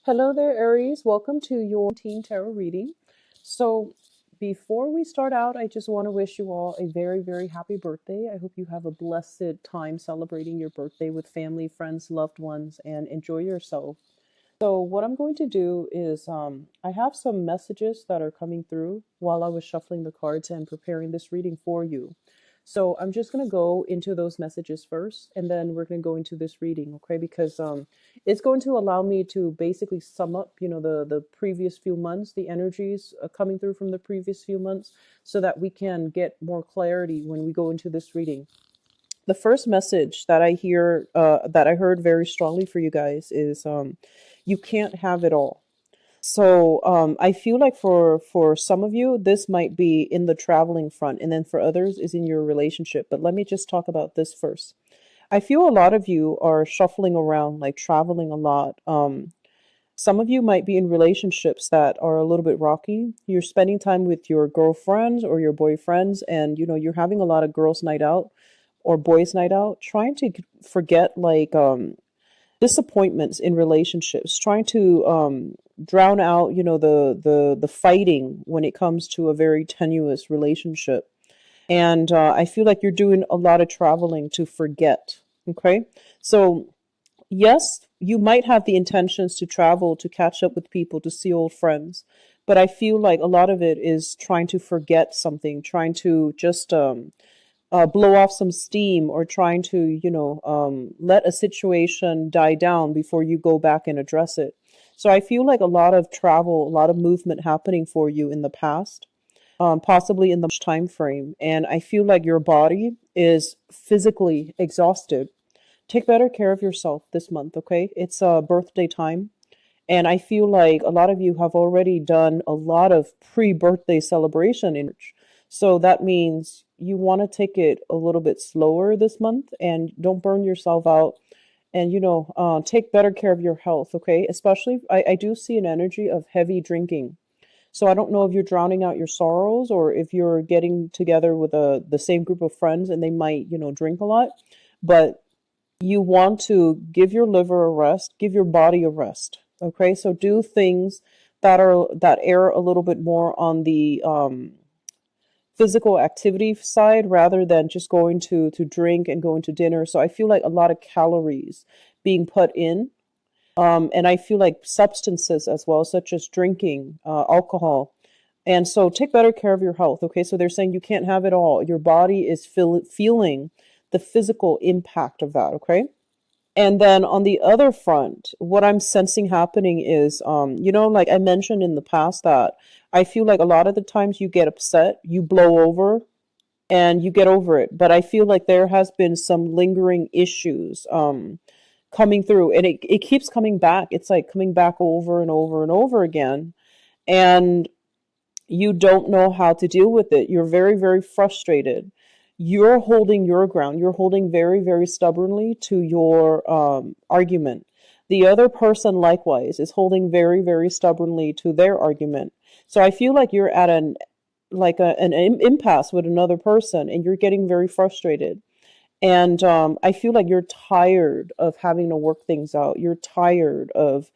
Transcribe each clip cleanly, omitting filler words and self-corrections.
Hello there, Aries. Welcome to your Teen Tarot reading. So, before we start out, I just want to wish you all a very, very happy birthday. I hope you have a blessed time celebrating your birthday with family, friends, loved ones, and enjoy yourself. So, what I'm going to do is I have some messages that are coming through while I was shuffling the cards and preparing this reading for you. So, I'm just going to go into those messages first, and then we're going to go into this reading, okay? Because it's going to allow me to basically sum up, the previous few months, the energies coming through from the previous few months, so that we can get more clarity when we go into this reading. The first message that I hear, that I heard very strongly for you guys is you can't have it all. So I feel like for some of you, this might be in the traveling front, and then for others is in your relationship. But let me just talk about this first. I feel a lot of you are shuffling around, like traveling a lot. Some of you might be in relationships that are a little bit rocky. You're spending time with your girlfriends or your boyfriends, and you're having a lot of girls' night out or boys' night out, trying to forget like disappointments in relationships, trying to drown out the fighting when it comes to a very tenuous relationship. And I feel like you're doing a lot of traveling to forget. Okay, so yes, you might have the intentions to travel, to catch up with people, to see old friends, but I feel like a lot of it is trying to forget something, trying to just blow off some steam, or trying to, let a situation die down before you go back and address it. So I feel like a lot of travel, a lot of movement happening for you in the past, possibly in the time frame, and I feel like your body is physically exhausted. Take better care of yourself this month, okay? It's birthday time. And I feel like a lot of you have already done a lot of pre-birthday celebration in church. So that means you want to take it a little bit slower this month and don't burn yourself out. And, take better care of your health, okay? Especially, I do see an energy of heavy drinking. So I don't know if you're drowning out your sorrows, or if you're getting together with the same group of friends and they might, drink a lot. But you want to give your liver a rest, give your body a rest. Okay, so do things that err a little bit more on the physical activity side, rather than just going to drink and going to dinner. So I feel like a lot of calories being put in, and I feel like substances as well, such as drinking, alcohol. And so take better care of your health. Okay, so they're saying you can't have it all. Your body is feeling the physical impact of that. Okay. And then on the other front, what I'm sensing happening is, like I mentioned in the past, that I feel like a lot of the times you get upset, you blow over, and you get over it. But I feel like there has been some lingering issues coming through, and it keeps coming back. It's like coming back over and over and over again. And you don't know how to deal with it. You're very, very frustrated. You're holding your ground. You're holding very, very stubbornly to your argument. The other person, likewise, is holding very, very stubbornly to their argument. So I feel like you're at an impasse with another person, and you're getting very frustrated. And I feel like you're tired of having to work things out. You're tired of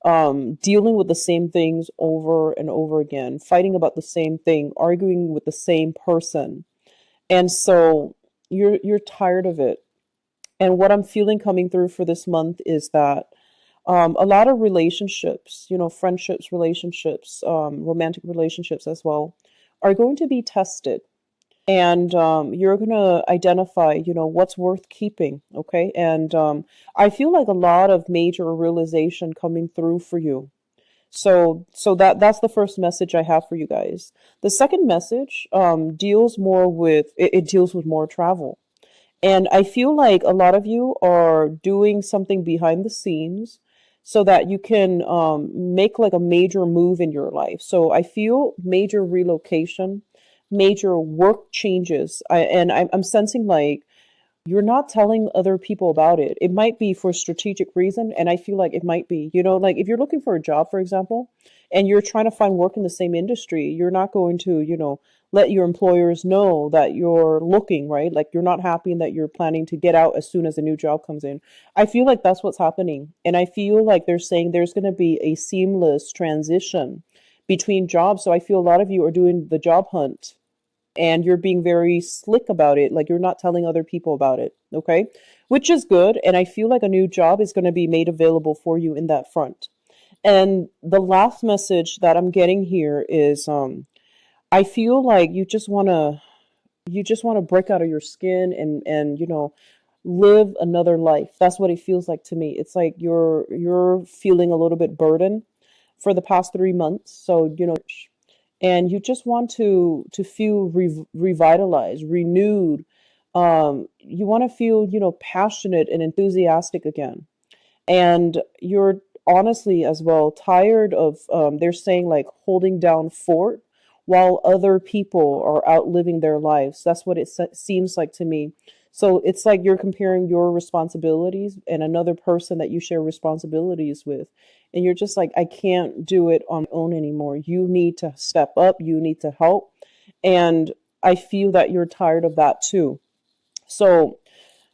dealing with the same things over and over again, fighting about the same thing, arguing with the same person. And so you're tired of it. And what I'm feeling coming through for this month is that a lot of relationships, friendships, relationships, romantic relationships as well, are going to be tested. And you're going to identify, what's worth keeping. Okay. And I feel like a lot of major realization coming through for you. So that's the first message I have for you guys. The second message deals more with it deals with more travel. And I feel like a lot of you are doing something behind the scenes so that you can make like a major move in your life. So I feel major relocation, major work changes. I'm sensing like you're not telling other people about it. It might be for strategic reason, and I feel like it might be, like if you're looking for a job, for example, and you're trying to find work in the same industry, you're not going to, let your employers know that you're looking, right? Like you're not happy and that you're planning to get out as soon as a new job comes in. I feel like that's what's happening. And I feel like they're saying there's going to be a seamless transition between jobs. So I feel a lot of you are doing the job hunt and you're being very slick about it. Like you're not telling other people about it. Okay. Which is good. And I feel like a new job is going to be made available for you in that front. And the last message that I'm getting here is I feel like you just want to break out of your skin and live another life. That's what it feels like to me. It's like you're feeling a little bit burdened for the past 3 months. So, and you just want to feel revitalized, renewed. You want to feel, passionate and enthusiastic again. And you're honestly as well tired of they're saying like holding down fort while other people are out living their lives. That's what it seems like to me. So it's like you're comparing your responsibilities and another person that you share responsibilities with, and you're just like, I can't do it on my own anymore. You need to step up, you need to help. And I feel that you're tired of that too. So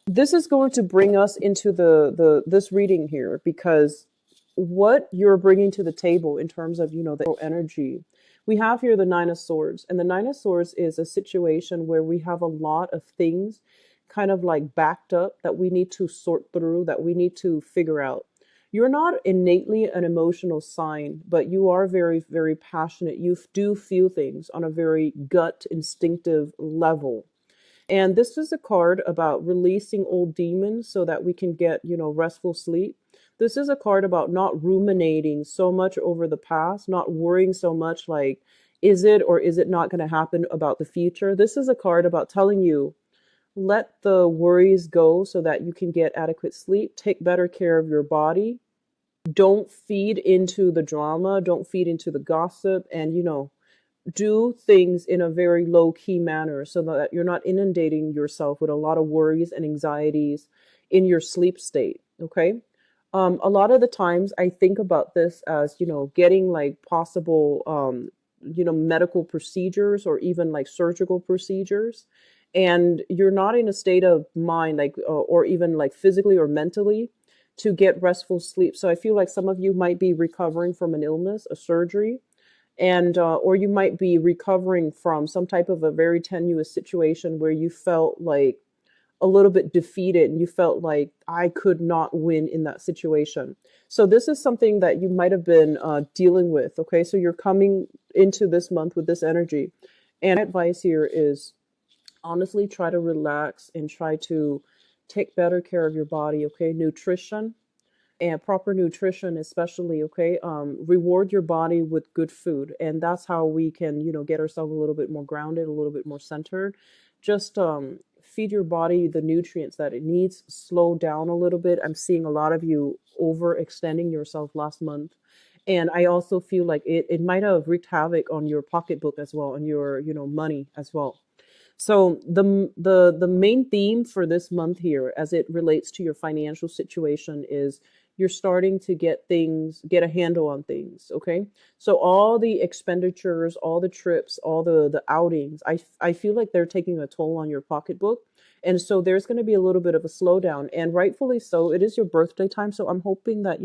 this is going to bring us into the this reading here, because what you're bringing to the table in terms of the energy, we have here the Nine of Swords, and the Nine of Swords is a situation where we have a lot of things kind of like backed up that we need to sort through, that we need to figure out. You're not innately an emotional sign, but you are very, very passionate. You do feel things on a very gut instinctive level. And this is a card about releasing old demons so that we can get, restful sleep. This is a card about not ruminating so much over the past, not worrying so much like, is it or is it not going to happen about the future? This is a card about telling you, let the worries go so that you can get adequate sleep, take better care of your body. Don't feed into the drama, don't feed into the gossip, and, do things in a very low key manner so that you're not inundating yourself with a lot of worries and anxieties in your sleep state. Okay. A lot of the times I think about this as, getting like possible, medical procedures or even like surgical procedures. And you're not in a state of mind, like, or even like physically or mentally to get restful sleep. So I feel like some of you might be recovering from an illness, a surgery, and or you might be recovering from some type of a very tenuous situation where you felt like a little bit defeated and you felt like I could not win in that situation. So this is something that you might have been dealing with. Okay, so you're coming into this month with this energy, and my advice here is honestly try to relax and try to take better care of your body. Okay, nutrition and proper nutrition especially. Okay, reward your body with good food, and that's how we can get ourselves a little bit more grounded, a little bit more centered. Just feed your body the nutrients that it needs. Slow down a little bit. I'm seeing a lot of you overextending yourself last month, and I also feel like it might have wreaked havoc on your pocketbook as well, on your money as well. So the main theme for this month here, as it relates to your financial situation, is you're starting to get a handle on things. Okay, so all the expenditures, all the trips, all the outings, I feel like they're taking a toll on your pocketbook, and so there's going to be a little bit of a slowdown, and rightfully so. It is your birthday time, so I'm hoping that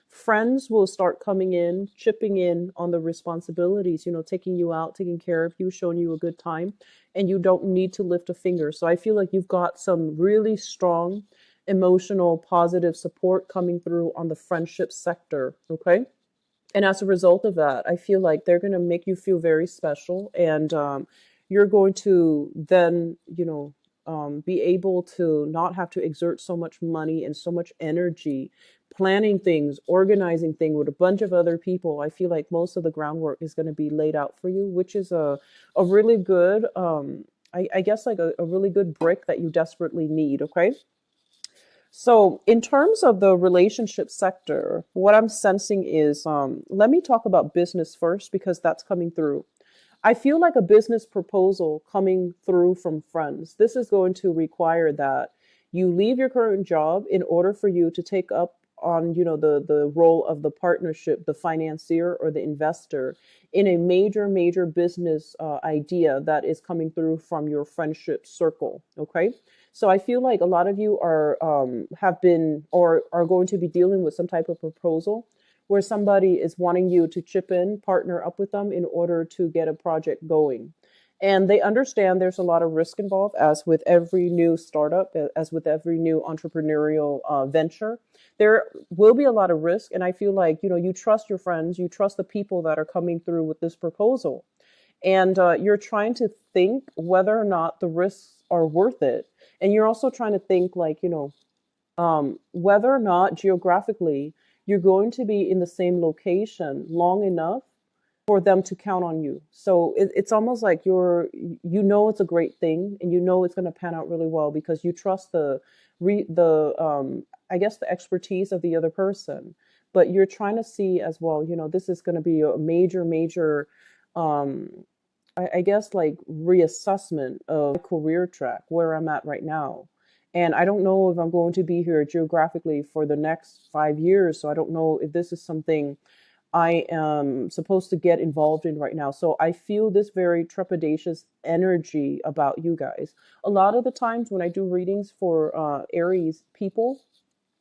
friends will start coming in, chipping in on the responsibilities, taking you out, taking care of you, showing you a good time, and you don't need to lift a finger. So I feel like you've got some really strong emotional positive support coming through on the friendship sector. Okay, and as a result of that, I feel like they're going to make you feel very special, and you're going to then be able to not have to exert so much money and so much energy planning things, organizing things with a bunch of other people. I feel like most of the groundwork is going to be laid out for you, which is a really good I guess like a really good brick that you desperately need. Okay, so in terms of the relationship sector, what I'm sensing is, let me talk about business first because that's coming through. I feel like a business proposal coming through from friends. This is going to require that You leave your current job in order for you to take up on, the role of the partnership, the financier or the investor in a major business idea that is coming through from your friendship circle. Okay. So I feel like a lot of you are have been or are going to be dealing with some type of proposal where somebody is wanting you to chip in, partner up with them in order to get a project going. And they understand there's a lot of risk involved, as with every new startup, as with every new entrepreneurial venture. There will be a lot of risk. And I feel like, you trust your friends, you trust the people that are coming through with this proposal. And you're trying to think whether or not the risks are worth it. And you're also trying to think, like, whether or not geographically you're going to be in the same location long enough for them to count on you. So it's almost like it's a great thing, and it's going to pan out really well because you trust I guess the expertise of the other person. But you're trying to see as well, this is going to be a major um, I guess like reassessment of my career track where I'm at right now. And I don't know if I'm going to be here geographically for the next 5 years. So I don't know if this is something I am supposed to get involved in right now. So I feel this very trepidatious energy about you guys. A lot of the times when I do readings for Aries people,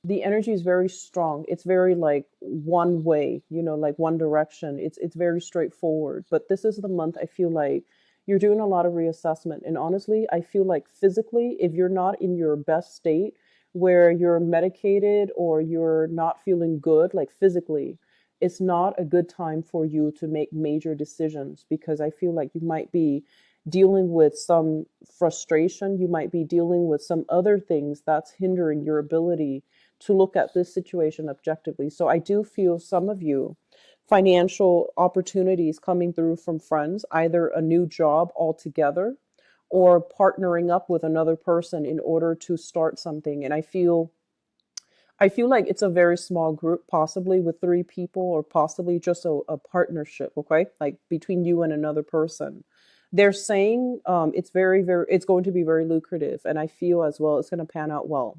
the energy is very strong. It's very like one way, like one direction. It's very straightforward. But this is the month I feel like you're doing a lot of reassessment. And honestly, I feel like physically, if you're not in your best state where you're medicated or you're not feeling good, like physically, it's not a good time for you to make major decisions because I feel like you might be dealing with some frustration. You might be dealing with some other things that's hindering your ability to look at this situation objectively. So I do feel some of you financial opportunities coming through from friends, either a new job altogether or partnering up with another person in order to start something. And I feel like it's a very small group, possibly with 3 people or possibly just a partnership, okay? Like between you and another person. They're saying it's going to be very lucrative. And I feel as well it's going to pan out well.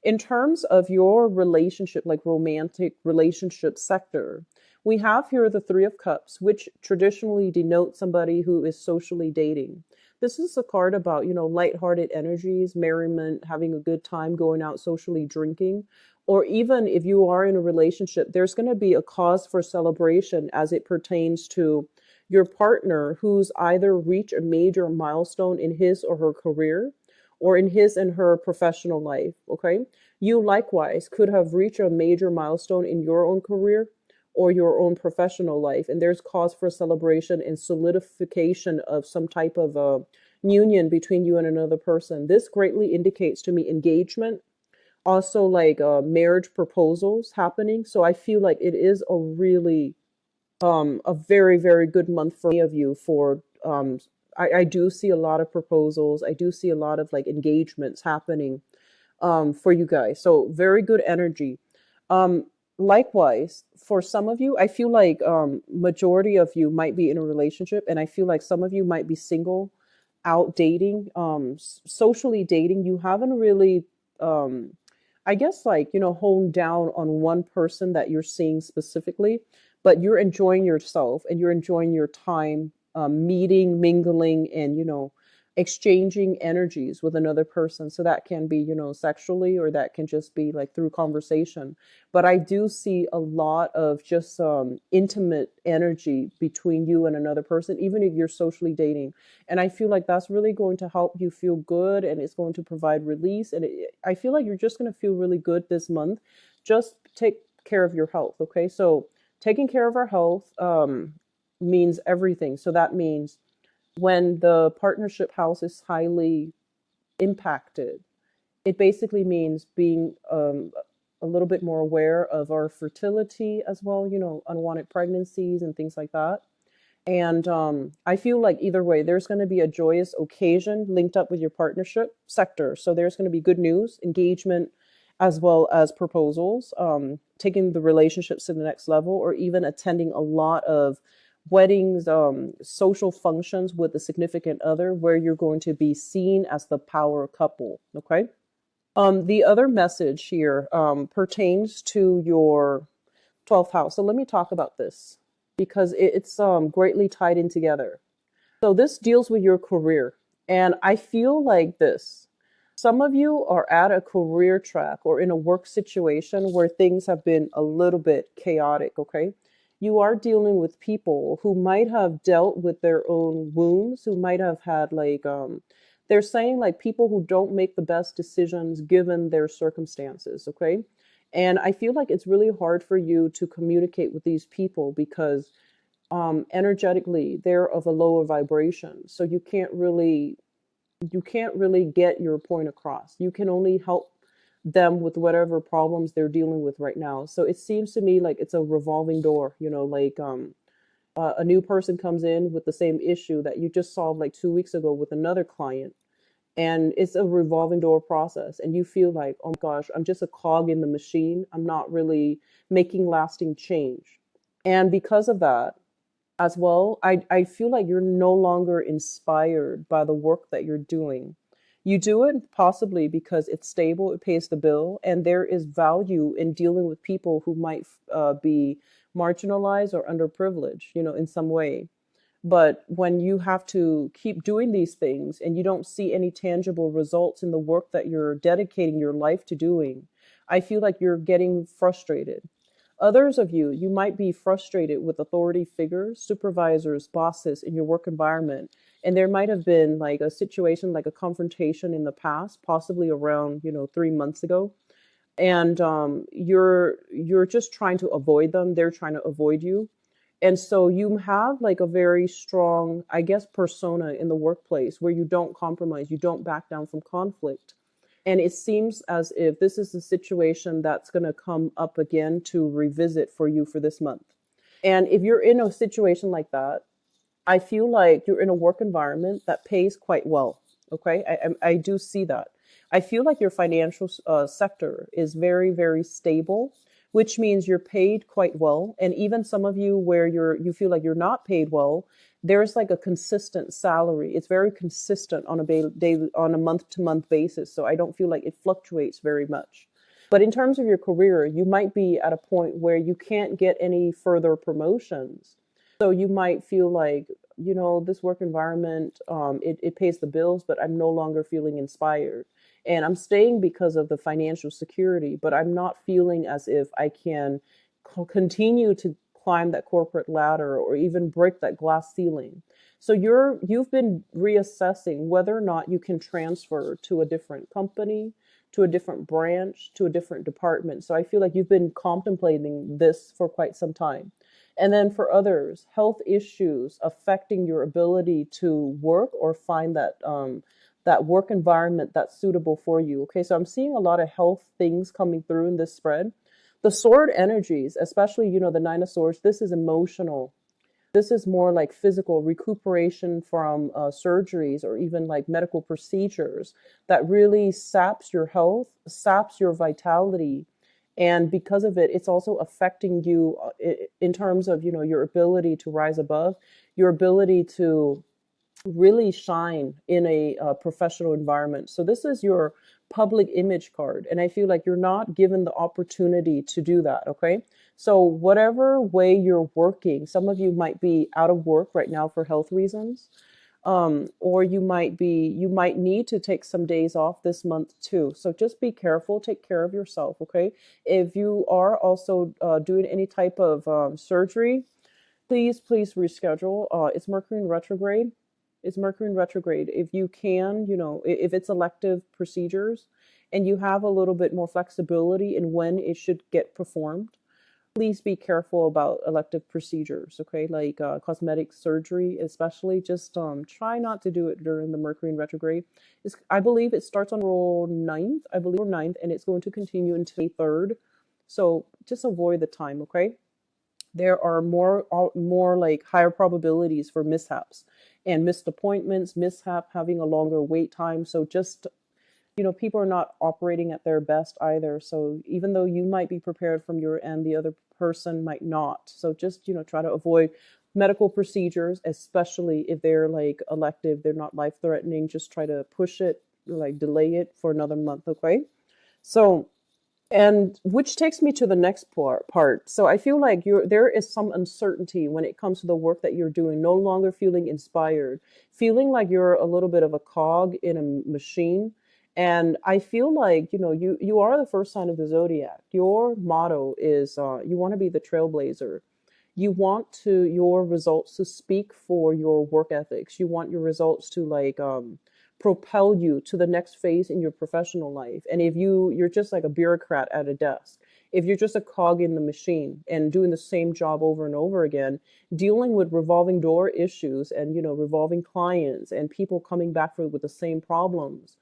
In terms of your relationship, like romantic relationship sector, we have here the Three of Cups, which traditionally denotes somebody who is socially dating. This is a card about, lighthearted energies, merriment, having a good time, going out socially drinking. Or even if you are in a relationship, there's going to be a cause for celebration as it pertains to your partner who's either reached a major milestone in his or her career or in his and her professional life. Okay. You likewise could have reached a major milestone in your own career or your own professional life. And there's cause for celebration and solidification of some type of union between you and another person. This greatly indicates to me engagement, also like marriage proposals happening. So I feel like it is a very good month for many of you for I do see a lot of proposals. I do see a lot of like engagements happening for you guys. So very good energy. Um, Likewise, for some of you, I feel like majority of you might be in a relationship, and I feel like some of you might be single, out dating, socially dating. You haven't really, I guess, like honed down on one person that you're seeing specifically, but you're enjoying yourself and you're enjoying your time meeting, mingling, and exchanging energies with another person. So that can be, sexually, or that can just be like through conversation. But I do see a lot of just intimate energy between you and another person, even if you're socially dating. And I feel like that's really going to help you feel good, and it's going to provide release. And I feel like you're just going to feel really good this month. Just take care of your health. Okay. So taking care of our health means everything. So that means when the partnership house is highly impacted, it basically means being a little bit more aware of our fertility as well, unwanted pregnancies and things like that. And I feel like either way, there's going to be a joyous occasion linked up with your partnership sector. So there's going to be good news, engagement, as well as proposals, taking the relationships to the next level, or even attending a lot of weddings, social functions with a significant other where you're going to be seen as the power couple. Okay. The other message here pertains to your 12th house. So let me talk about this because it's greatly tied in together. So this deals with your career. And I feel like this. Some of you are at a career track or in a work situation where things have been a little bit chaotic, okay? You are dealing with people who might have dealt with their own wounds, who might have had they're saying like people who don't make the best decisions given their circumstances, okay? And I feel like it's really hard for you to communicate with these people because energetically they're of a lower vibration, so you can't really get your point across. You can only help them with whatever problems they're dealing with right now. So it seems to me like it's a revolving door, a new person comes in with the same issue that you just solved like 2 weeks ago with another client, and it's a revolving door process, and you feel like, oh my gosh, I'm just a cog in the machine, I'm not really making lasting change. And because of that as well, I feel like you're no longer inspired by the work that you're doing. You do it possibly because it's stable, it pays the bill, and there is value in dealing with people who might be marginalized or underprivileged, in some way. But when you have to keep doing these things and you don't see any tangible results in the work that you're dedicating your life to doing, I feel like you're getting frustrated. Others of you, you might be frustrated with authority figures, supervisors, bosses in your work environment. And there might have been like a situation, like a confrontation in the past, possibly around, 3 months ago. And you're just trying to avoid them. They're trying to avoid you. And so you have like a very strong, I guess, persona in the workplace where you don't compromise, you don't back down from conflict. And it seems as if this is a situation that's going to come up again to revisit for you for this month. And if you're in a situation like that, I feel like you're in a work environment that pays quite well. Okay, I do see that. I feel like your financial sector is very, very stable, which means you're paid quite well. And even some of you where you feel like you're not paid well, there's like a consistent salary. It's very consistent on a daily, on a month to month basis. So I don't feel like it fluctuates very much. But in terms of your career, you might be at a point where you can't get any further promotions. So you might feel like, this work environment, it pays the bills, but I'm no longer feeling inspired. And I'm staying because of the financial security, but I'm not feeling as if I can continue to climb that corporate ladder or even break that glass ceiling. So you've been reassessing whether or not you can transfer to a different company, to a different branch, to a different department. So I feel like you've been contemplating this for quite some time. And then for others, health issues affecting your ability to work or find that work environment that's suitable for you. Okay, so I'm seeing a lot of health things coming through in this spread. The sword energies, especially, the Nine of Swords, this is emotional. This is more like physical recuperation from surgeries or even like medical procedures that really saps your health, saps your vitality. And because of it, it's also affecting you in terms of, your ability to rise above, your ability to really shine in a professional environment. So this is your public image card, and I feel like you're not given the opportunity to do that. Okay, so whatever way you're working, some of you might be out of work right now for health reasons, or you might need to take some days off this month too. So just be careful, take care of yourself. Okay, if you are also doing any type of surgery, please reschedule. It's Mercury in retrograde. It's Mercury in retrograde. If you can, if it's elective procedures and you have a little bit more flexibility in when it should get performed, please be careful about elective procedures, okay? Like cosmetic surgery, especially. Just try not to do it during the Mercury in retrograde. I believe it starts on April 9th, I believe, or 9th, and it's going to continue until May 3rd. So just avoid the time, okay? There are more like higher probabilities for mishaps and missed appointments, mishap, having a longer wait time. So just, people are not operating at their best either. So even though you might be prepared from your end, the other person might not. So just, try to avoid medical procedures, especially if they're like elective, they're not life threatening. Just try to push it, like delay it for another month, okay? So, and which takes me to the next part. So I feel like there is some uncertainty when it comes to the work that you're doing, no longer feeling inspired, feeling like you're a little bit of a cog in a machine. And I feel like, you are the first sign of the zodiac. Your motto is you want to be the trailblazer. You want your results to speak for your work ethics. You want your results to propel you to the next phase in your professional life. And if you're just like a bureaucrat at a desk, if you're just a cog in the machine and doing the same job over and over again, dealing with revolving door issues and revolving clients and people coming back with the same problems,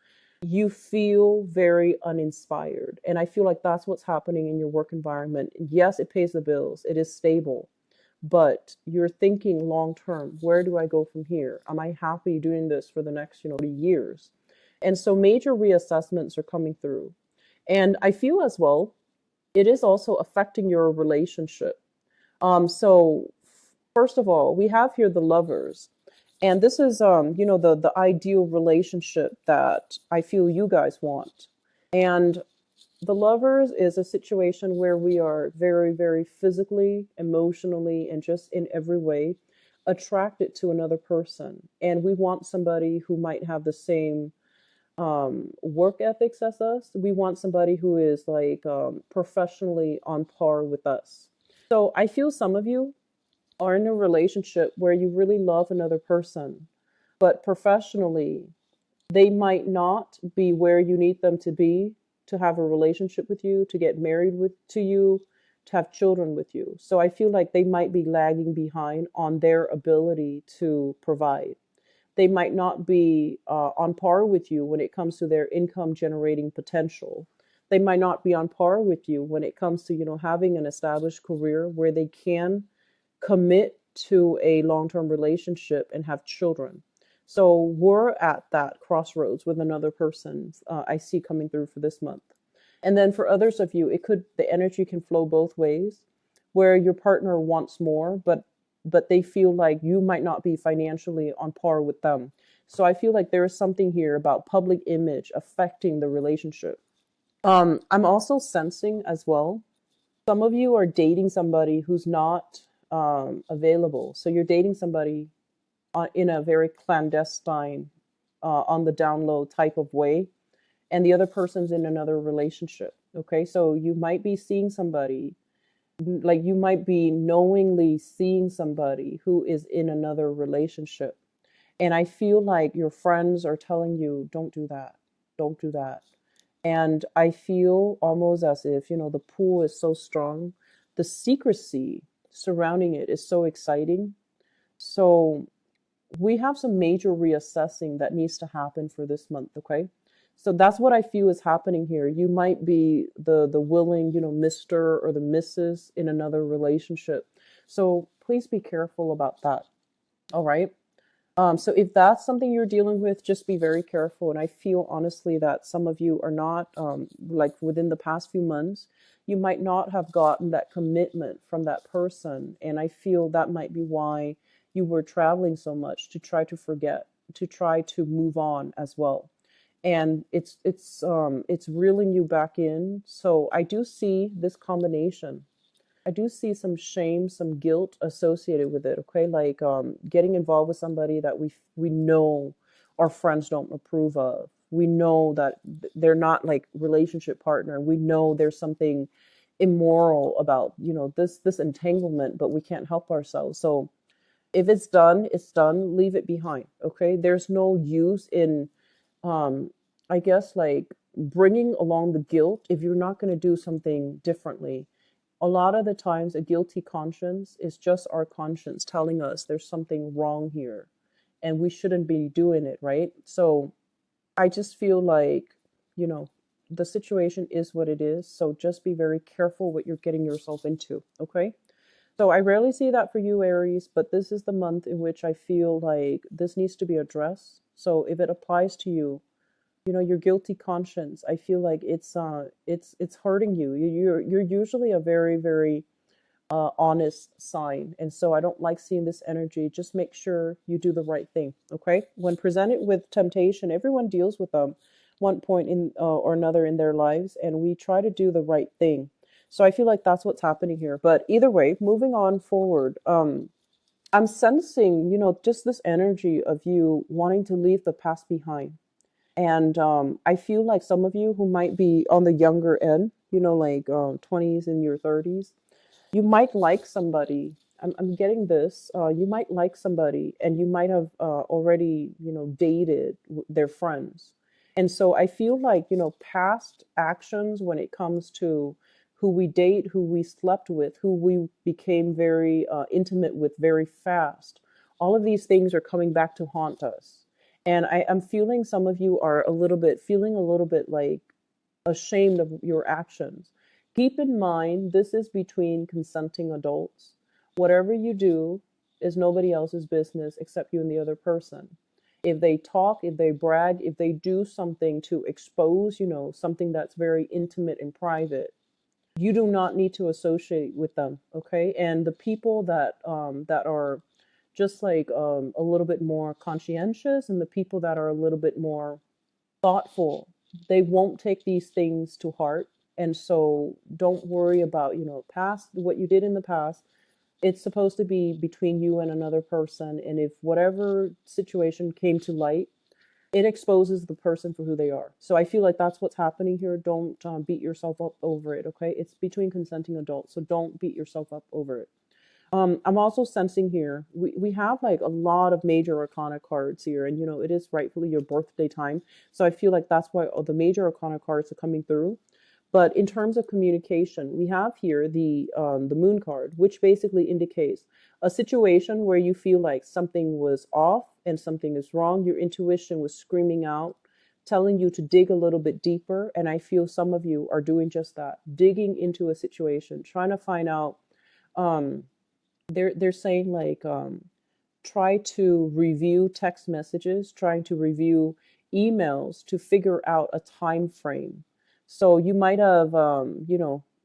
you feel very uninspired. And I feel like that's what's happening in your work environment. Yes, it pays the bills, it is stable, but you're thinking long term. Where do I go from here? Am I happy doing this for the next years? And so major reassessments are coming through. And I feel as well it is also affecting your relationship. So first of all, we have here the lovers. And this is the ideal relationship that I feel you guys want. And the lovers is a situation where we are very, very physically, emotionally, and just in every way attracted to another person. And we want somebody who might have the same work ethics as us. We want somebody who is professionally on par with us. So I feel some of you are in a relationship where you really love another person, but professionally, they might not be where you need them to be to have a relationship with you, to get married to you, to have children with you. So I feel like they might be lagging behind on their ability to provide. They might not be on par with you when it comes to their income generating potential. They might not be on par with you when it comes to having an established career where they can commit to a long-term relationship and have children. So we're at that crossroads with another person I see coming through for this month. And then for others of you, the energy can flow both ways, where your partner wants more, but they feel like you might not be financially on par with them. So I feel like there is something here about public image affecting the relationship. I'm also sensing as well, some of you are dating somebody who's not available. So you're dating somebody in a very clandestine, on the down low type of way, and the other person's in another relationship. Okay, so you might be seeing somebody, like you might be knowingly seeing somebody who is in another relationship. And I feel like your friends are telling you, don't do that, don't do that. And I feel almost as if, the pool is so strong, the secrecy surrounding it is so exciting. So we have some major reassessing that needs to happen for this month, okay? So that's what I feel is happening here. You might be the willing, Mr. or the Mrs. in another relationship. So please be careful about that. All right. So if that's something you're dealing with, just be very careful. And I feel honestly that some of you are not, like within the past few months, you might not have gotten that commitment from that person. And I feel that might be why you were traveling so much, to try to forget, to try to move on as well. And it's reeling you back in. So I do see this combination. I do see some shame, some guilt associated with it. Okay, like getting involved with somebody that we know our friends don't approve of. We know that they're not like relationship partner. We know there's something immoral about this entanglement, but we can't help ourselves. So if it's done, it's done. Leave it behind. Okay, there's no use in um, I guess like bringing along the guilt if you're not going to do something differently. A lot of the times, a guilty conscience is just our conscience telling us there's something wrong here and we shouldn't be doing it, right? So I just feel like, you know, the situation is what it is. So just be very careful what you're getting yourself into, okay? So I rarely see that for you, Aries, but this is the month in which I feel like this needs to be addressed. So if it applies to you, your guilty conscience, I feel like it's hurting you. You're usually a very, very honest sign, and so I don't like seeing this energy. Just make sure you do the right thing, okay? When presented with temptation, everyone deals with them. one point in or another in their lives, and we try to do the right thing. So I feel like that's what's happening here. But either way, moving on forward, I'm sensing, just this energy of you wanting to leave the past behind. And I feel like some of you who might be on the younger end, like 20s and your 30s, you might like somebody. I'm getting this. You might like somebody, and you might have already, dated their friends. And so I feel like, past actions when it comes to who we date, who we slept with, who we became very intimate with very fast, all of these things are coming back to haunt us. And I'm feeling some of you are feeling a little bit like ashamed of your actions. Keep in mind, this is between consenting adults. Whatever you do is nobody else's business except you and the other person. If they talk, if they brag, if they do something to expose, something that's very intimate and private, you do not need to associate with them, okay? And the people that are just like a little bit more conscientious, and the people that are a little bit more thoughtful, they won't take these things to heart. And so don't worry about, past what you did in the past. It's supposed to be between you and another person. And if whatever situation came to light, it exposes the person for who they are. So I feel like that's what's happening here. Don't beat yourself up over it, okay? It's between consenting adults. So don't beat yourself up over it. I'm also sensing here, we have like a lot of major arcana cards here, and it is rightfully your birthday time. So I feel like that's why all the major arcana cards are coming through. But in terms of communication, we have here the moon card, which basically indicates a situation where you feel like something was off and something is wrong. Your intuition was screaming out, telling you to dig a little bit deeper. And I feel some of you are doing just that, digging into a situation, trying to find out. Um, they're saying like try to review text messages, trying to review emails to figure out a time frame. So you might have,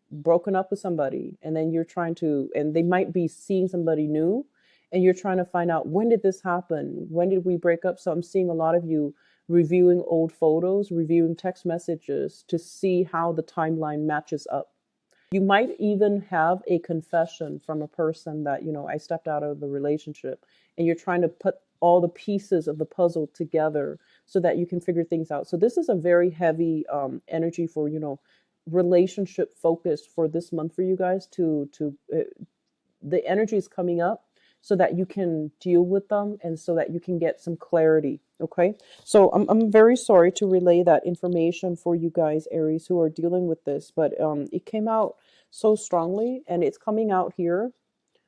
broken up with somebody, and then you're trying to, and they might be seeing somebody new, and you're trying to find out, when did this happen? When did we break up? So I'm seeing a lot of you reviewing old photos, reviewing text messages to see how the timeline matches up. You might even have a confession from a person that, I stepped out of the relationship, and you're trying to put all the pieces of the puzzle together so that you can figure things out. So this is a very heavy energy for, relationship focus for this month for you guys to the energy is coming up so that you can deal with them and so that you can get some clarity. Okay. So I'm very sorry to relay that information for you guys, Aries, who are dealing with this, but it came out so strongly, and it's coming out here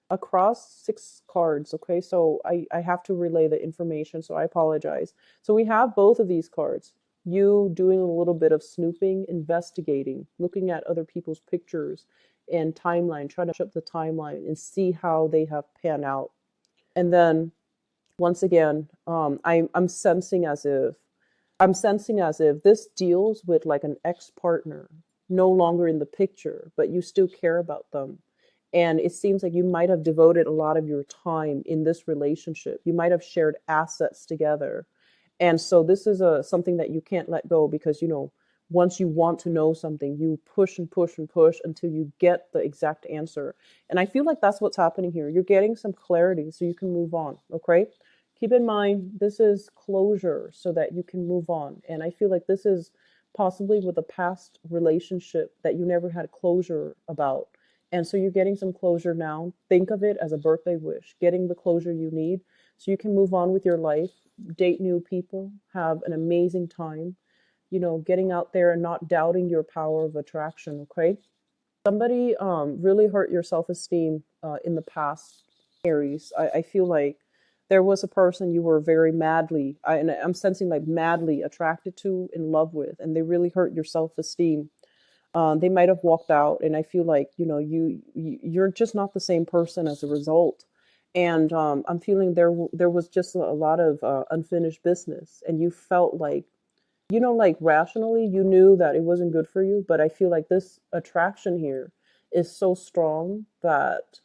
across 6 cards. Okay. So I have to relay the information. So I apologize. So we have both of these cards. You doing a little bit of snooping, investigating, looking at other people's pictures and timeline, trying to match up the timeline and see how they have panned out. And then once again, I'm sensing as if this deals with like an ex-partner, no longer in the picture, but you still care about them. And it seems like you might have devoted a lot of your time in this relationship. You might have shared assets together. And so this is something that you can't let go, because, once you want to know something, you push and push and push until you get the exact answer. And I feel like that's what's happening here. You're getting some clarity so you can move on. Okay. Keep in mind, this is closure so that you can move on. And I feel like this is possibly with a past relationship that you never had closure about. And so you're getting some closure now. Think of it as a birthday wish, getting the closure you need so you can move on with your life, date new people, have an amazing time, getting out there and not doubting your power of attraction. Okay. Somebody really hurt your self-esteem in the past, Aries. I feel like there was a person you were very and I'm sensing like madly attracted to, in love with, and they really hurt your self-esteem. They might have walked out, and I feel like, you're just not the same person as a result. And I'm feeling there was just a lot of unfinished business, and you felt like, like rationally, you knew that it wasn't good for you, but I feel like this attraction here is so strong that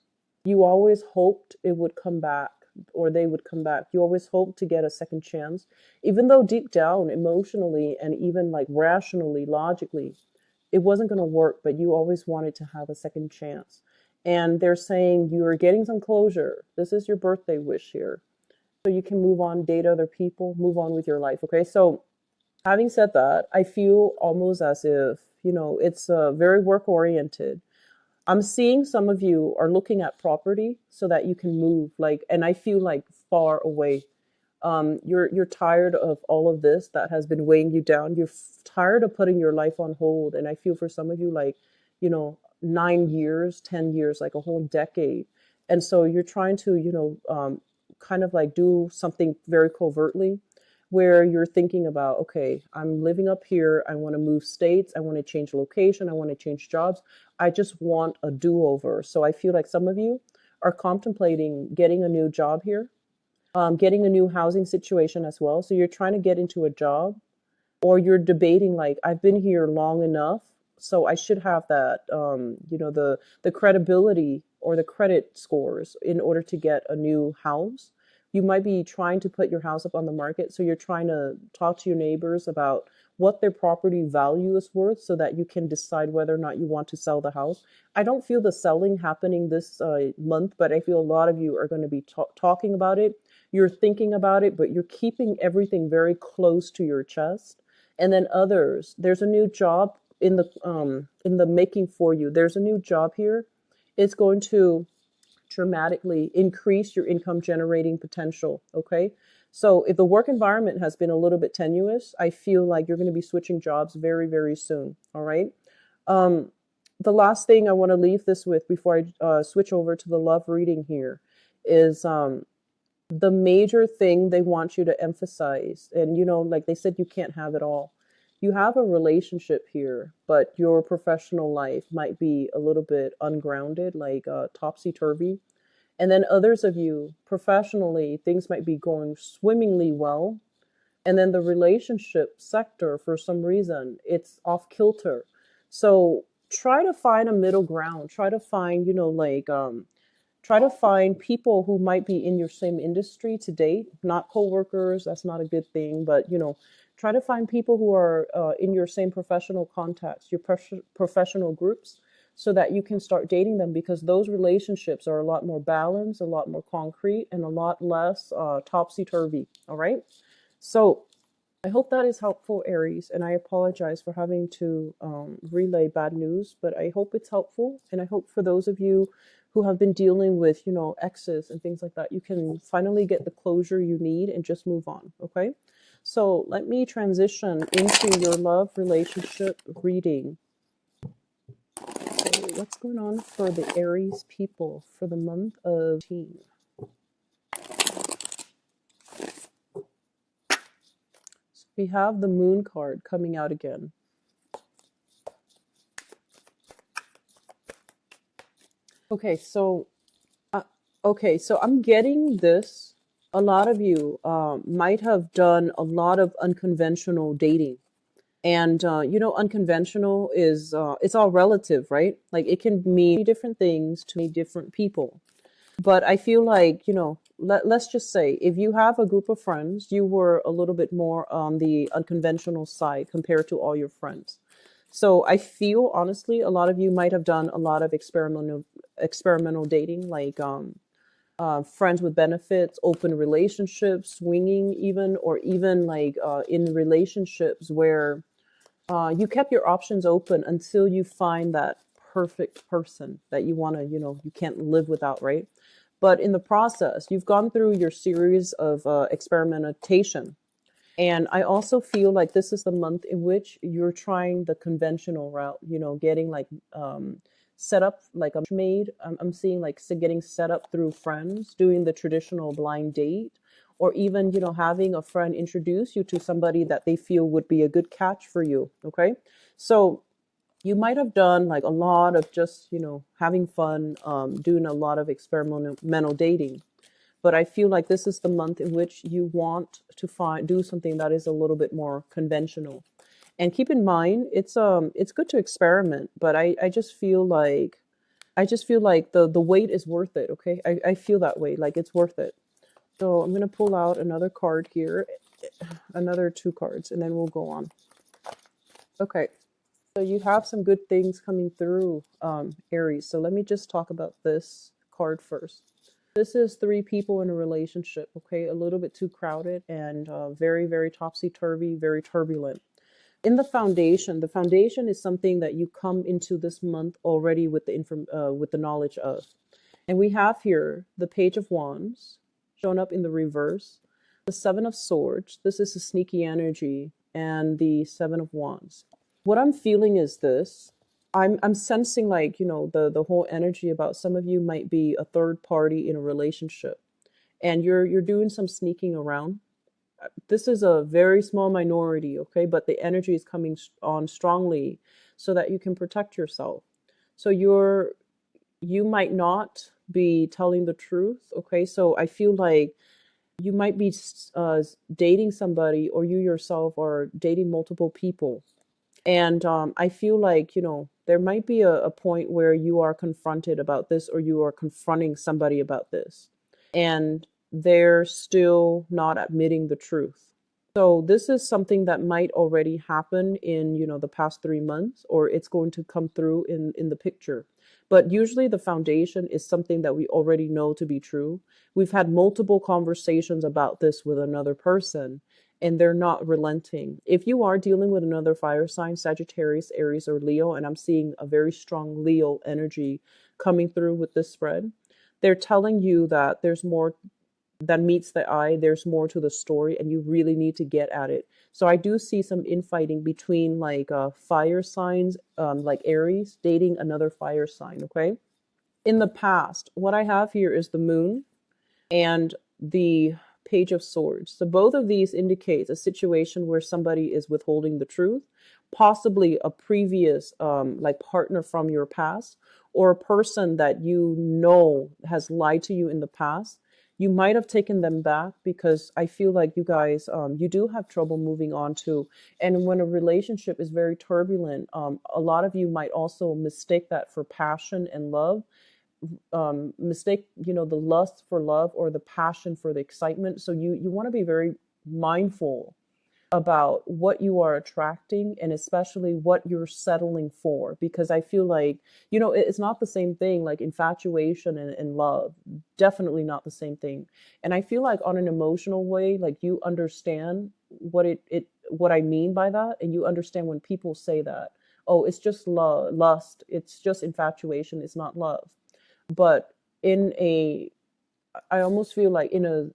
you always hoped it would come back. or they would come back. You always hope to get a second chance, even though deep down, emotionally, and even like rationally, logically, it wasn't going to work, but you always wanted to have a second chance. And they're saying you are getting some closure. This is your birthday wish here. So you can move on, date other people, move on with your life. Okay. So having said that, I feel almost as if, it's very work oriented. I'm seeing some of you are looking at property so that you can move, like, and I feel like far away. You're tired of all of this that has been weighing you down. You're tired of putting your life on hold, and I feel for some of you like, 9 years, 10 years, like a whole decade, and so you're trying to, kind of like do something very covertly, where you're thinking about, okay, I'm living up here. I want to move states. I want to change location. I want to change jobs. I just want a do-over. So I feel like some of you are contemplating getting a new job here, getting a new housing situation as well. So you're trying to get into a job, or you're debating like, I've been here long enough, so I should have that, the credibility or the credit scores in order to get a new house. You might be trying to put your house up on the market, so you're trying to talk to your neighbors about what their property value is worth so that you can decide whether or not you want to sell the house. I don't feel the selling happening this month, but I feel a lot of you are going to be talking about it. You're thinking about it, but you're keeping everything very close to your chest. And then others, there's a new job in the making for you. There's a new job here. It's going to dramatically increase your income generating potential. Okay. So if the work environment has been a little bit tenuous, I feel like you're going to be switching jobs very, very soon. All right. Um, the last thing I want to leave this with before I switch over to the love reading here is the major thing they want you to emphasize. And, like they said, you can't have it all. You have a relationship here, but your professional life might be a little bit ungrounded, like topsy turvy. And then others of you, professionally, things might be going swimmingly well. And then the relationship sector, for some reason, it's off kilter. So try to find a middle ground. Try to find, try to find people who might be in your same industry to date, not coworkers. That's not a good thing, but try to find people who are in your same professional contacts, your professional groups, so that you can start dating them, because those relationships are a lot more balanced, a lot more concrete, and a lot less topsy turvy. All right. So I hope that is helpful, Aries, and I apologize for having to relay bad news, but I hope it's helpful, and I hope for those of you who have been dealing with, exes and things like that, you can finally get the closure you need and just move on, okay? So let me transition into your love relationship reading. So what's going on for the Aries people for the month of teen? So we have the Moon card coming out again. Okay, so I'm getting this. A lot of you might have done a lot of unconventional dating, and unconventional is it's all relative, right? Like it can mean different things to many different people. But I feel like let's just say if you have a group of friends, you were a little bit more on the unconventional side compared to all your friends. So I feel honestly, a lot of you might have done a lot of experimental dating, like friends with benefits, open relationships, swinging even, or even like in relationships where you kept your options open until you find that perfect person that you want to, you can't live without, right? But in the process, you've gone through your series of experimentation. And I also feel like this is the month in which you're trying the conventional route, getting like set up like a maid. I'm seeing like getting set up through friends, doing the traditional blind date, or even, having a friend introduce you to somebody that they feel would be a good catch for you. Okay. So you might have done like a lot of just, having fun, doing a lot of experimental dating. But I feel like this is the month in which you want to do something that is a little bit more conventional. And keep in mind, it's good to experiment, but I just feel like the wait is worth it. Okay, I feel that way, like it's worth it. So I'm going to pull out another card here, another 2 cards, and then we'll go on. Okay. So you have some good things coming through, Aries. So let me just talk about this card first. This is 3 people in a relationship, okay? A little bit too crowded and very, very topsy-turvy, very turbulent. In the foundation is something that you come into this month already with with the knowledge of. And we have here the Page of Wands shown up in the reverse, the Seven of Swords. This is a sneaky energy, and the Seven of Wands. What I'm feeling is this. I'm sensing, like, the whole energy about some of you might be a third party in a relationship, and you're doing some sneaking around. This is a very small minority, okay, but the energy is coming on strongly so that you can protect yourself. So you might not be telling the truth, okay? So I feel like you might be dating somebody, or you yourself are dating multiple people. And I feel like, there might be a point where you are confronted about this, or you are confronting somebody about this, and they're still not admitting the truth. So this is something that might already happen in, the past 3 months, or it's going to come through in the picture. But usually the foundation is something that we already know to be true. We've had multiple conversations about this with another person, and they're not relenting. If you are dealing with another fire sign, Sagittarius, Aries, or Leo, and I'm seeing a very strong Leo energy coming through with this spread, they're telling you that there's more that meets the eye, there's more to the story, and you really need to get at it. So I do see some infighting between, like, fire signs, like Aries dating another fire sign, okay? In the past, what I have here is the moon and the Page of Swords. So both of these indicates a situation where somebody is withholding the truth, possibly a previous like partner from your past, or a person that has lied to you in the past. You might have taken them back, because I feel like you guys, you do have trouble moving on to. And when a relationship is very turbulent, a lot of you might also mistake that for passion and love, mistake, the lust for love, or the passion for the excitement. So you want to be very mindful about what you are attracting, and especially what you're settling for, because I feel like, it's not the same thing, like infatuation and love. Definitely not the same thing. And I feel like, on an emotional way, like, you understand what I mean by that, and you understand when people say that, oh, it's just lust, it's just infatuation, it's not love. But I almost feel like, in a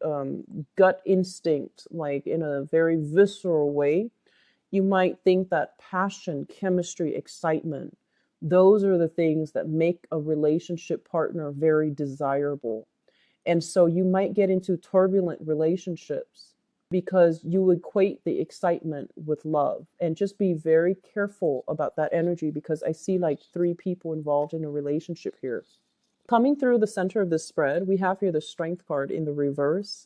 gut instinct, like in a very visceral way, you might think that passion, chemistry, excitement, those are the things that make a relationship partner very desirable. And so you might get into turbulent relationships because you equate the excitement with love. And just be very careful about that energy, because I see, like, 3 people involved in a relationship here. Coming through the center of the spread, we have here the Strength card in the reverse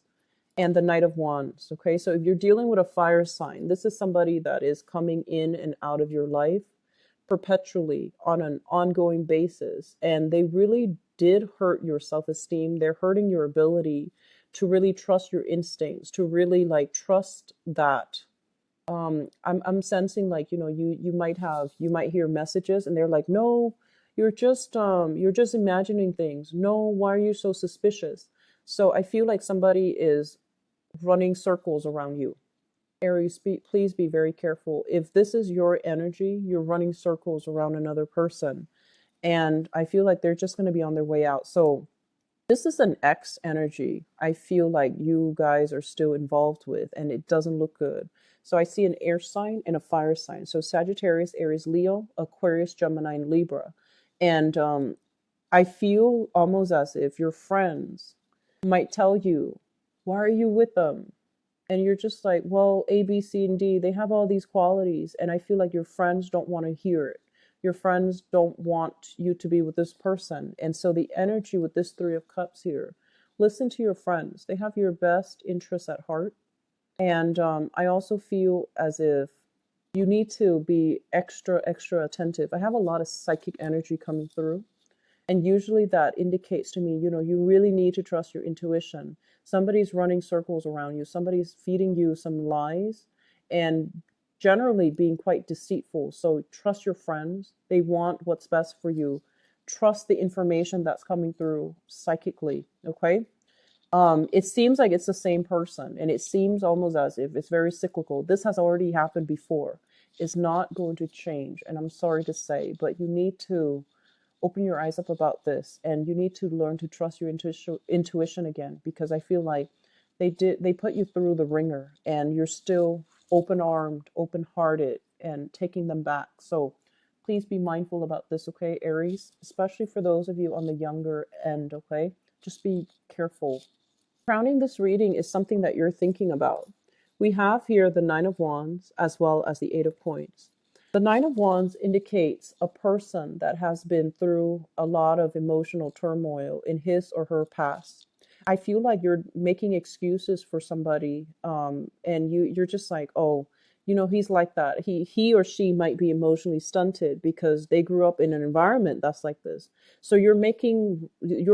and the Knight of Wands. Okay, so if you're dealing with a fire sign, this is somebody that is coming in and out of your life perpetually on an ongoing basis. And they really did hurt your self-esteem. They're hurting your ability to really trust your instincts, to really, like, trust that. I'm sensing, like, you might hear messages, and they're like, no, you're just imagining things. No, why are you so suspicious? So I feel like somebody is running circles around you. Aries, please be very careful. If this is your energy, you're running circles around another person, and I feel like they're just going to be on their way out. So this is an X energy I feel like you guys are still involved with, and it doesn't look good. So I see an air sign and a fire sign. So Sagittarius, Aries, Leo, Aquarius, Gemini, and Libra. And I feel almost as if your friends might tell you, why are you with them? And you're just like, well, A, B, C, and D, they have all these qualities. And I feel like your friends don't want to hear it. Your friends don't want you to be with this person. And so the energy with this 3 of Cups here, listen to your friends. They have your best interests at heart. And I also feel as if you need to be extra, extra attentive. I have a lot of psychic energy coming through. And usually that indicates to me, you really need to trust your intuition. Somebody's running circles around you, somebody's feeding you some lies and generally being quite deceitful. So trust your friends. They want what's best for you. Trust the information that's coming through psychically, okay? It seems like it's the same person, and it seems almost as if it's very cyclical. This has already happened before. It's not going to change, and I'm sorry to say, but you need to open your eyes up about this, and you need to learn to trust your intuition again, because I feel like they put you through the ringer, and you're still open-armed, open-hearted, and taking them back. So please be mindful about this, okay, Aries, especially for those of you on the younger end, okay? Just be careful. Crowning this reading is something that you're thinking about. We have here the Nine of Wands as well as the Eight of Coins. The Nine of Wands indicates a person that has been through a lot of emotional turmoil in his or her past. I feel like you're making excuses for somebody, and you're just like, oh, he's like that. He or she might be emotionally stunted because they grew up in an environment that's like this. So you're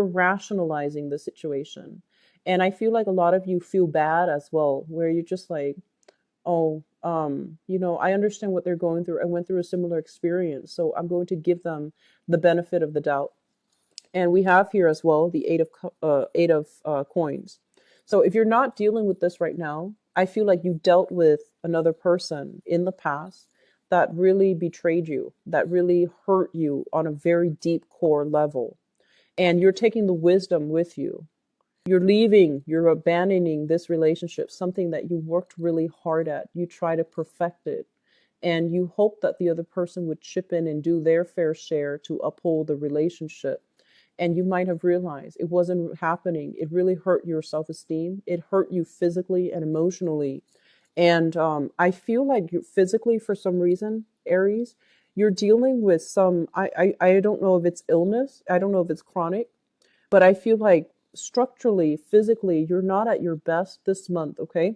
rationalizing the situation. And I feel like a lot of you feel bad as well, where you're just like, oh, I understand what they're going through. I went through a similar experience, so I'm going to give them the benefit of the doubt. And we have here as well the eight of coins. So if you're not dealing with this right now, I feel like you dealt with another person in the past that really betrayed you, that really hurt you on a very deep core level. And you're taking the wisdom with you. You're abandoning this relationship, something that you worked really hard at. You try to perfect it, and you hope that the other person would chip in and do their fair share to uphold the relationship. And you might have realized it wasn't happening. It really hurt your self-esteem. It hurt you physically and emotionally. And I feel like you physically, for some reason, Aries, you're dealing with some, I don't know if it's illness. I don't know if it's chronic, but I feel like structurally, physically, you're not at your best this month, okay?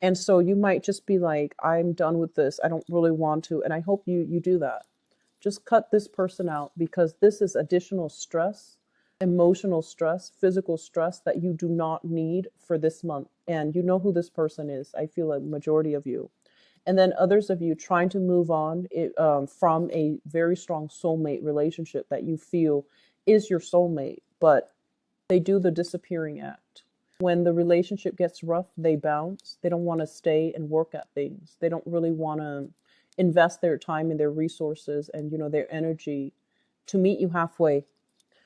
And so you might just be like, I'm done with this. I don't really want to. And I hope you do that. Just cut this person out, because this is additional stress, emotional stress, physical stress that you do not need for this month. And you know who this person is. I feel like majority of you. And then others of you trying to move on from a very strong soulmate relationship that you feel is your soulmate, but they do the disappearing act. When the relationship gets rough, they bounce. They don't want to stay and work at things. They don't really want to invest their time and their resources and their energy to meet you halfway.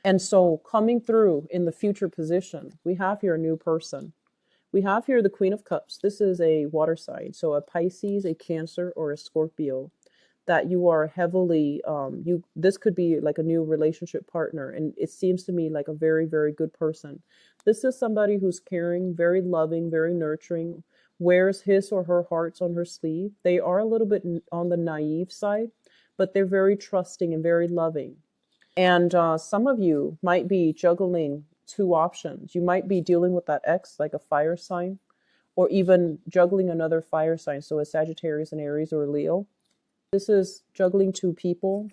And so coming through in the future position, we have here a new person. We have here the Queen of Cups. This is a water sign, so a Pisces, a Cancer, or a Scorpio, that you are heavily this could be like a new relationship partner, and it seems to me like a very, very good person. This is somebody who's caring, very loving, very nurturing, wears his or her hearts on her sleeve. They are a little bit on the naive side, but they're very trusting and very loving. And some of you might be juggling two options. You might be dealing with that ex, like a fire sign, or even juggling another fire sign, so a Sagittarius, an Aries, or a Leo. This is juggling two people.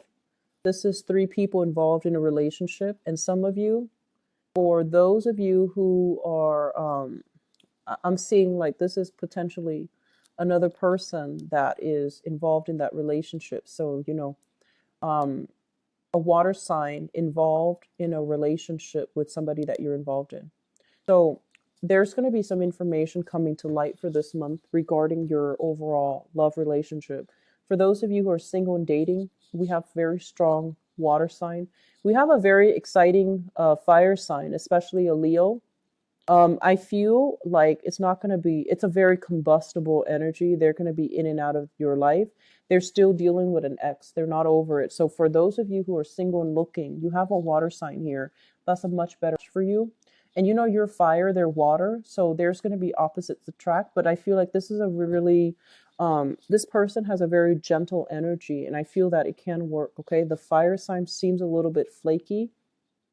This is three people involved in a relationship. And some of you, for those of you who are, I'm seeing like this is potentially another person that is involved in that relationship. So, um, a water sign involved in a relationship with somebody that you're involved in. So there's going to be some information coming to light for this month regarding your overall love relationship. For those of you who are single and dating, we have very strong water sign. We have a very exciting fire sign, especially a Leo. I feel like it's not going to be, it's a very combustible energy. They're going to be in and out of your life. They're still dealing with an ex. They're not over it. So for those of you who are single and looking, you have a water sign here. That's a much better for you. And you're fire, they're water. So there's going to be opposites attract. But I feel like this is a really, this person has a very gentle energy. And I feel that it can work. Okay. The fire sign seems a little bit flaky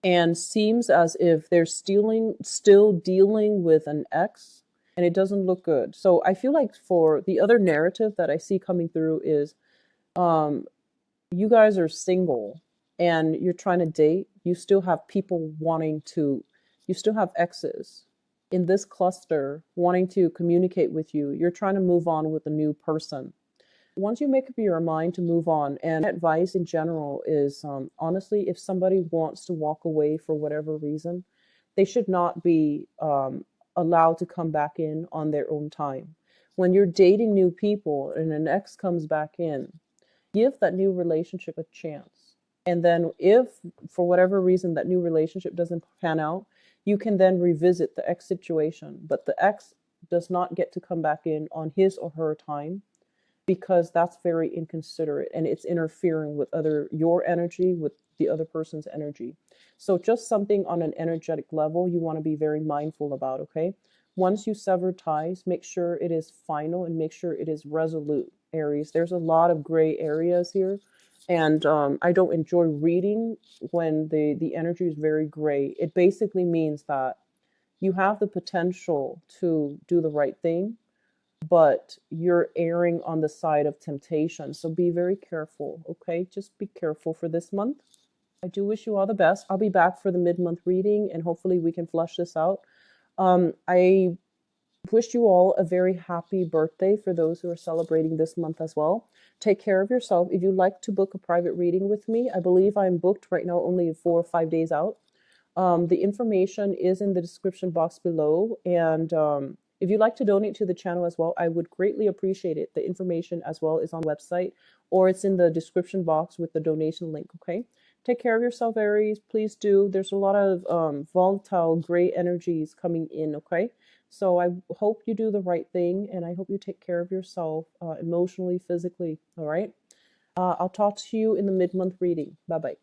and seems as if they're still dealing with an ex, and it doesn't look good. So I feel like for the other narrative that I see coming through is you guys are single, and you're trying to date, you still have people wanting to, you still have exes in this cluster wanting to communicate with you. You're trying to move on with a new person. Once you make up your mind to move on, and advice in general is honestly, if somebody wants to walk away for whatever reason, they should not be allowed to come back in on their own time. When you're dating new people and an ex comes back in, give that new relationship a chance. And then, if for whatever reason that new relationship doesn't pan out, you can then revisit the ex situation. But the ex does not get to come back in on his or her time, because that's very inconsiderate and it's interfering with other your energy with the other person's energy. So just something on an energetic level you want to be very mindful about, okay? Once you sever ties, make sure it is final and make sure it is resolute, Aries. There's a lot of gray areas here, and I don't enjoy reading when the energy is very gray. It basically means that you have the potential to do the right thing, but you're erring on the side of temptation. So be very careful, okay? Just be careful for this month. I do wish you all the best. I'll be back for the mid-month reading and hopefully we can flush this out. I wish you all a very happy birthday for those who are celebrating this month as well. Take care of yourself. If you'd like to book a private reading with me, I believe I'm booked right now only 4 or 5 days out. The information is in the description box below. And if you'd like to donate to the channel as well, I would greatly appreciate it. The information as well is on the website, or it's in the description box with the donation link, okay? Take care of yourself, Aries. Please do. There's a lot of volatile gray energies coming in, okay? So I hope you do the right thing, and I hope you take care of yourself emotionally, physically, all right? I'll talk to you in the mid-month reading. Bye-bye.